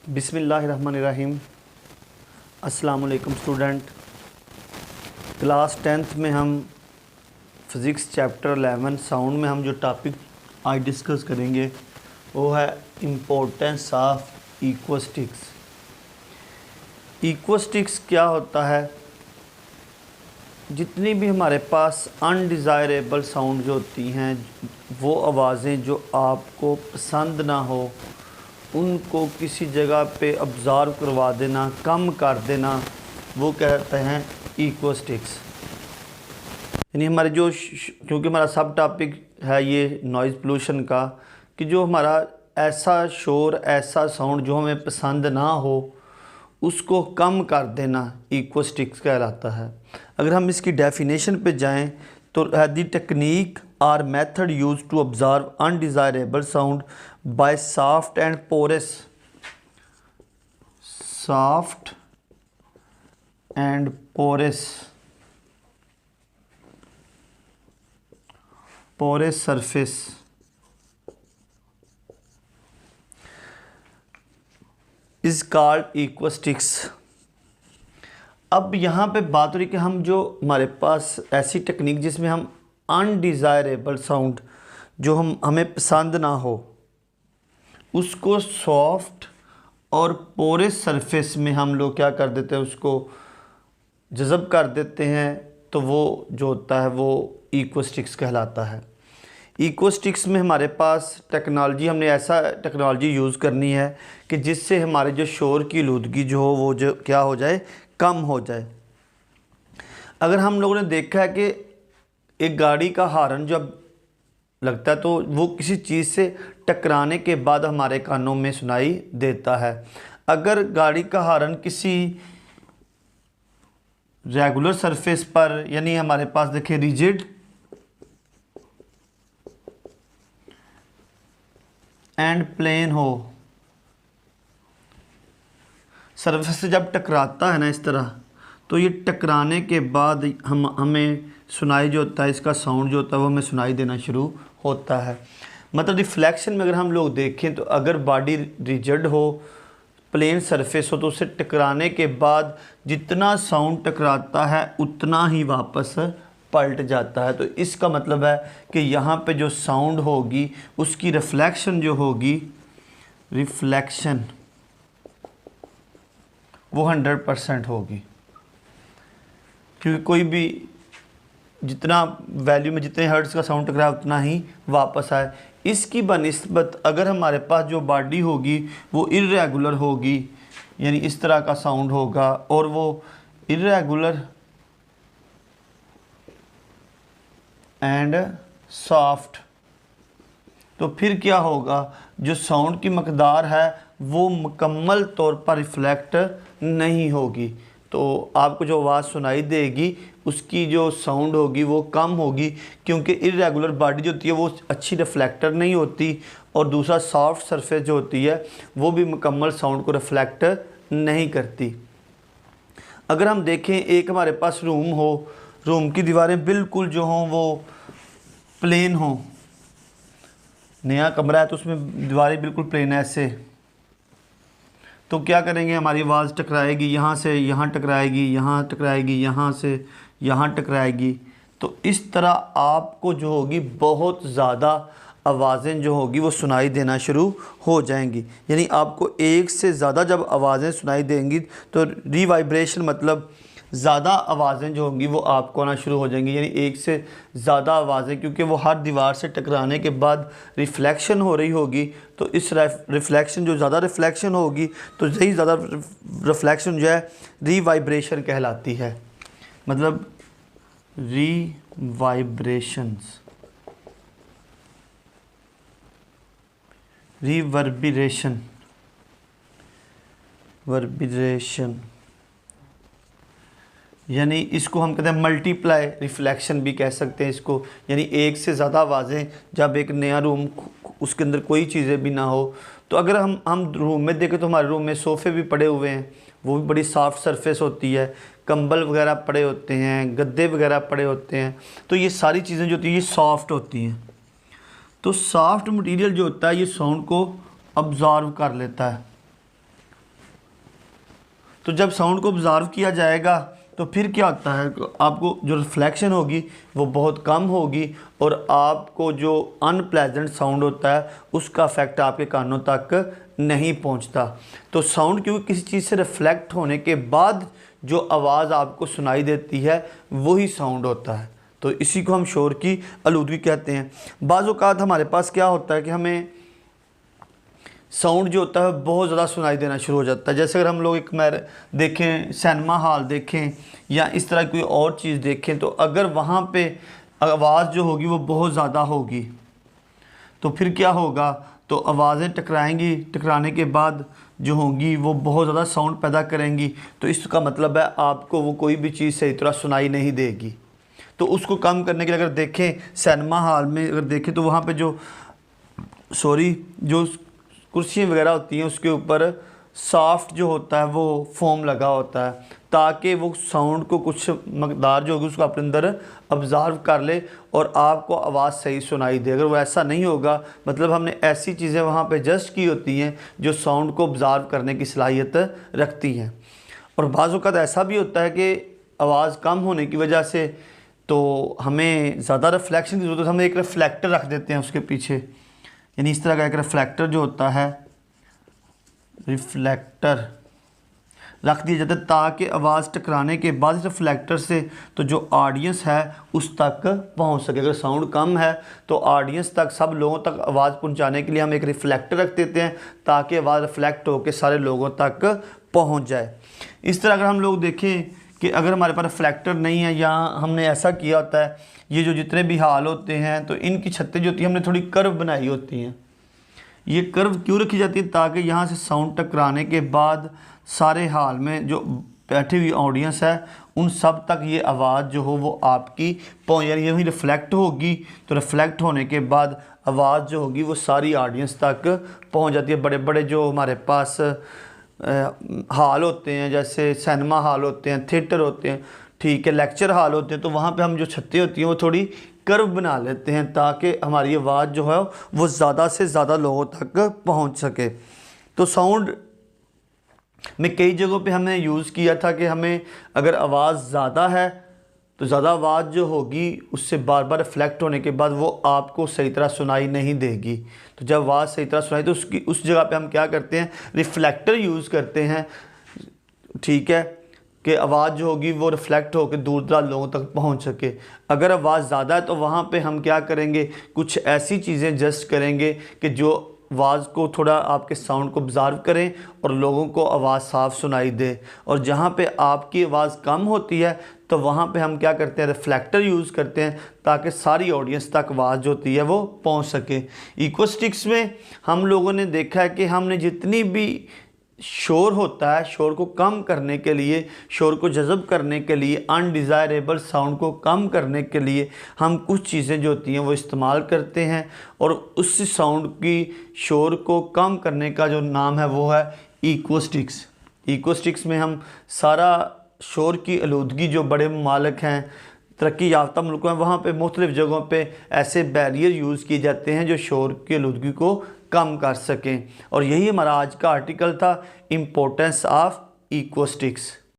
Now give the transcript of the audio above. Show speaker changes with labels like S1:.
S1: बिस्मिल्लाहिर्रहमानिर्रहीम। अस्सलाम वालेकुम स्टूडेंट। क्लास 10th में हम फ़िज़िक्स चैप्टर 11 साउंड में हम जो टॉपिक आज डिस्कस करेंगे वो है इम्पोर्टेंस ऑफ इक्वेस्टिक्स। इक्वेस्टिक्स क्या होता है? जितनी भी हमारे पास अनडिज़ायरेबल साउंड जो होती हैं, वो आवाज़ें जो आपको पसंद ना हो उनको किसी जगह पे ऑब्ज़र्व करवा देना, कम कर देना, वो कहते हैं इक्वेस्टिक्स। यानी हमारे जो क्योंकि हमारा सब टॉपिक है ये नॉइज़ पोल्यूशन का, कि जो हमारा ऐसा शोर, ऐसा साउंड जो हमें पसंद ना हो उसको कम कर देना इक्वेस्टिक्स कहलाता है। अगर हम इसकी डेफिनेशन पे जाएं तो the technique or method use to observe undesirable sound by soft and porous surface is called acoustics. अब यहाँ पे बात हो रही कि हम जो हमारे पास ऐसी टेक्निक जिसमें हम अनडिज़ायरेबल साउंड जो हमें पसंद ना हो उसको सॉफ्ट और पोरस सरफेस में हम लोग क्या कर देते हैं, उसको जज़ब कर देते हैं, तो वो जो होता है वो इक्वेस्टिक्स कहलाता है। इक्वेस्टिक्स में हमारे पास टेक्नोलॉजी, हमने ऐसा टेक्नोलॉजी यूज़ करनी है कि जिससे हमारे जो शोर की आलूदगी जो हो वो जो क्या हो जाए, कम हो जाए। अगर हम लोगों ने देखा है कि एक गाड़ी का हॉर्न जब लगता है तो वो किसी चीज़ से टकराने के बाद हमारे कानों में सुनाई देता है। अगर गाड़ी का हॉर्न किसी रेगुलर सरफेस पर, यानी हमारे पास देखिए रिजिड एंड प्लेन हो, सरफेस से जब टकराता है ना इस तरह, तो ये टकराने के बाद हमें सुनाई जो होता है, इसका साउंड जो होता है वो हमें सुनाई देना शुरू होता है। मतलब रिफ्लेक्शन में अगर हम लोग देखें तो अगर बॉडी रिजिड हो, प्लेन सरफेस हो, तो उससे टकराने के बाद जितना साउंड टकराता है उतना ही वापस पलट जाता है। तो इसका मतलब है कि यहाँ पे जो साउंड होगी उसकी रिफ्लेक्शन जो होगी, रिफ्लेक्शन वो 100% होगी, क्योंकि कोई भी जितना वैल्यू में जितने हर्ट्ज़ का साउंड टकराए उतना ही वापस आए। इसकी बनिस्बत अगर हमारे पास जो बॉडी होगी वो इर्रेगुलर होगी, यानी इस तरह का साउंड होगा, और वो इर्रेगुलर एंड सॉफ्ट, तो फिर क्या होगा, जो साउंड की मकदार है वो मुकम्मल तौर पर रिफ्लेक्ट नहीं होगी। तो आपको जो आवाज़ सुनाई देगी उसकी जो साउंड होगी वो कम होगी, क्योंकि इर्रेगुलर बॉडी जो होती है वो अच्छी रिफ्लेक्टर नहीं होती, और दूसरा सॉफ्ट सरफेस जो होती है वो भी मुकम्मल साउंड को रिफ्लेक्ट नहीं करती। अगर हम देखें, एक हमारे पास रूम हो, रूम की दीवारें बिल्कुल जो हों वो प्लेन हों, नया कमरा है तो उसमें दीवारें बिल्कुल प्लेन है ऐसे, तो क्या करेंगे, हमारी आवाज़ टकराएगी, यहाँ से यहाँ टकराएगी, यहाँ टकराएगी, यहाँ से यहाँ टकराएगी। तो इस तरह आपको जो होगी बहुत ज़्यादा आवाज़ें जो होगी वो सुनाई देना शुरू हो जाएंगी। यानी आपको एक से ज़्यादा जब आवाज़ें सुनाई देंगी तो रीवाइब्रेशन, मतलब ज़्यादा आवाज़ें जो होंगी वो आपको आना शुरू हो जाएंगी। यानी एक से ज़्यादा आवाज़ें, क्योंकि वो हर दीवार से टकराने के बाद रिफ्लेक्शन हो रही होगी, तो इस रिफ्लेक्शन जो ज़्यादा रिफ्लेक्शन होगी तो यही ज़्यादा रिफ्लेक्शन जो है रीवाइब्रेशन कहलाती है। मतलब रीवाइब्रेशंस, रिवर्बिरेशन, वर्बिरेशन, यानी इसको हम कहते हैं मल्टीप्लाई रिफ्लेक्शन भी कह सकते हैं इसको। यानी एक से ज़्यादा आवाज़ें, जब एक नया रूम उसके अंदर कोई चीज़ें भी ना हो, तो अगर हम रूम में देखें तो हमारे रूम में सोफ़े भी पड़े हुए हैं, वो भी बड़ी सॉफ्ट सरफेस होती है, कंबल वगैरह पड़े होते हैं, गद्दे वगैरह पड़े होते हैं, तो ये सारी चीज़ें जो होती हैं ये सॉफ्ट होती हैं। तो सॉफ्ट मटेरियल जो होता है ये साउंड को अब्जॉर्व कर लेता है। तो जब साउंड को ऑब्ज़र्व किया जाएगा तो फिर क्या होता है, आपको जो रिफ्लेक्शन होगी वो बहुत कम होगी और आपको जो अनप्लेजेंट साउंड होता है उसका इफेक्ट आपके कानों तक नहीं पहुंचता। तो साउंड क्योंकि किसी चीज़ से रिफ्लेक्ट होने के बाद जो आवाज़ आपको सुनाई देती है वही साउंड होता है। तो इसी को हम शोर की आलूदगी कहते हैं। बाज़ औक़ात हमारे पास क्या होता है कि हमें साउंड जो होता है बहुत ज़्यादा सुनाई देना शुरू हो जाता है। जैसे अगर हम लोग एक देखें, सिनेमा हॉल देखें या इस तरह कोई और चीज़ देखें, तो अगर वहाँ पे आवाज़ जो होगी वो बहुत ज़्यादा होगी तो फिर क्या होगा, तो आवाज़ें टकराएंगी, टकराने के बाद जो होंगी वो बहुत ज़्यादा साउंड पैदा करेंगी। तो इसका मतलब है आपको वो कोई भी चीज़ सही तरह सुनाई नहीं देगी। तो उसको कम करने के लिए अगर देखें सिनेमा हॉल में अगर देखें तो वहाँ पे जो कुर्सियाँ वगैरह होती हैं उसके ऊपर सॉफ्ट जो होता है वो फोम लगा होता है ताकि वो साउंड को कुछ मकदार जो होगी उसको अपने अंदर ऑब्ज़र्व कर ले और आपको आवाज़ सही सुनाई दे। अगर वो ऐसा नहीं होगा, मतलब हमने ऐसी चीज़ें वहाँ पे एडजस्ट की होती हैं जो साउंड को ऑब्ज़र्व करने की सलाहियत रखती हैं। और बाज़ औक़ात ऐसा भी होता है कि आवाज़ कम होने की वजह से तो हमें ज़्यादा रिफ्लेक्शन की ज़रूरत है, हम एक रिफ्लेक्टर रख देते हैं उसके पीछे, यानी इस तरह का एक रिफ्लेक्टर जो होता है, रिफ्लेक्टर रख दिया जाता है ताकि आवाज़ टकराने के बाद रिफ्लेक्टर से तो जो ऑडियंस है उस तक पहुंच सके। अगर साउंड कम है तो ऑडियंस तक, सब लोगों तक आवाज़ पहुंचाने के लिए हम एक रिफ्लेक्टर रख देते हैं ताकि आवाज़ रिफ्लेक्ट होकर सारे लोगों तक पहुंच जाए। इस तरह अगर हम लोग देखें कि अगर हमारे पास रिफ्लेक्टर नहीं है या हमने ऐसा किया होता है, ये जो जितने भी हाल होते हैं तो इनकी छतें जो होती हैं हमने थोड़ी कर्व बनाई होती हैं। ये कर्व क्यों रखी जाती है, ताकि यहाँ से साउंड टकराने के बाद सारे हाल में जो बैठी हुई ऑडियंस है उन सब तक ये आवाज़ जो हो वो आपकी पहुँच, यानी यही रिफ्लेक्ट होगी। तो रिफ्लेक्ट होने के बाद आवाज़ जो होगी वो सारी ऑडियंस तक पहुँच जाती है। बड़े बड़े जो हमारे पास हाल होते हैं, जैसे सिनेमा हॉल होते हैं, थिएटर होते हैं, ठीक है, लेक्चर हॉल होते हैं, तो वहाँ पे हम जो छतें होती हैं वो थोड़ी कर्व बना लेते हैं ताकि हमारी आवाज़ जो है वो ज़्यादा से ज़्यादा लोगों तक पहुँच सके। तो साउंड में कई जगहों पे हमने यूज़ किया था कि हमें अगर आवाज़ ज़्यादा है तो ज़्यादा आवाज़ जो होगी उससे बार बार रिफ्लेक्ट होने के बाद वो आपको सही तरह सुनाई नहीं देगी। तो जब आवाज़ सही तरह सुनाई तो उस जगह पे हम क्या करते हैं, रिफ्लेक्टर यूज़ करते हैं, ठीक है, कि आवाज़ जो होगी वो रिफ्लेक्ट होकर दूर दराज लोगों तक पहुंच सके। अगर आवाज़ ज़्यादा है तो वहाँ पे हम क्या करेंगे, कुछ ऐसी चीज़ें एडजस्ट करेंगे कि जो आवाज़ को थोड़ा आपके साउंड को ऑब्ज़र्व करें और लोगों को आवाज़ साफ़ सुनाई दे। और जहाँ पे आपकी आवाज़ कम होती है तो वहाँ पे हम क्या करते हैं, रिफ्लेक्टर यूज़ करते हैं ताकि सारी ऑडियंस तक आवाज़ जो होती है वो पहुँच सके। इकोस्टिक्स में हम लोगों ने देखा है कि हमने जितनी भी शोर होता है, शोर को कम करने के लिए, शोर को जज़ब करने के लिए, अनडिज़ायरेबल साउंड को कम करने के लिए हम कुछ चीज़ें जो होती हैं वो इस्तेमाल करते हैं और उस साउंड की शोर को कम करने का जो नाम है वो है इकोस्टिक्स। इकोस्टिक्स में हम सारा शोर की आलूदगी, जो बड़े ममालिक हैं, तरक्की याफ्ता मुल्कों में, वहाँ पे मुख्तलिफ़ जगहों पे ऐसे बैरियर यूज़ किए जाते हैं जो शोर की आलूदगी को कम कर सकें। और यही हमारा आज का आर्टिकल था, इम्पोर्टेंस ऑफ इकोस्टिक्स।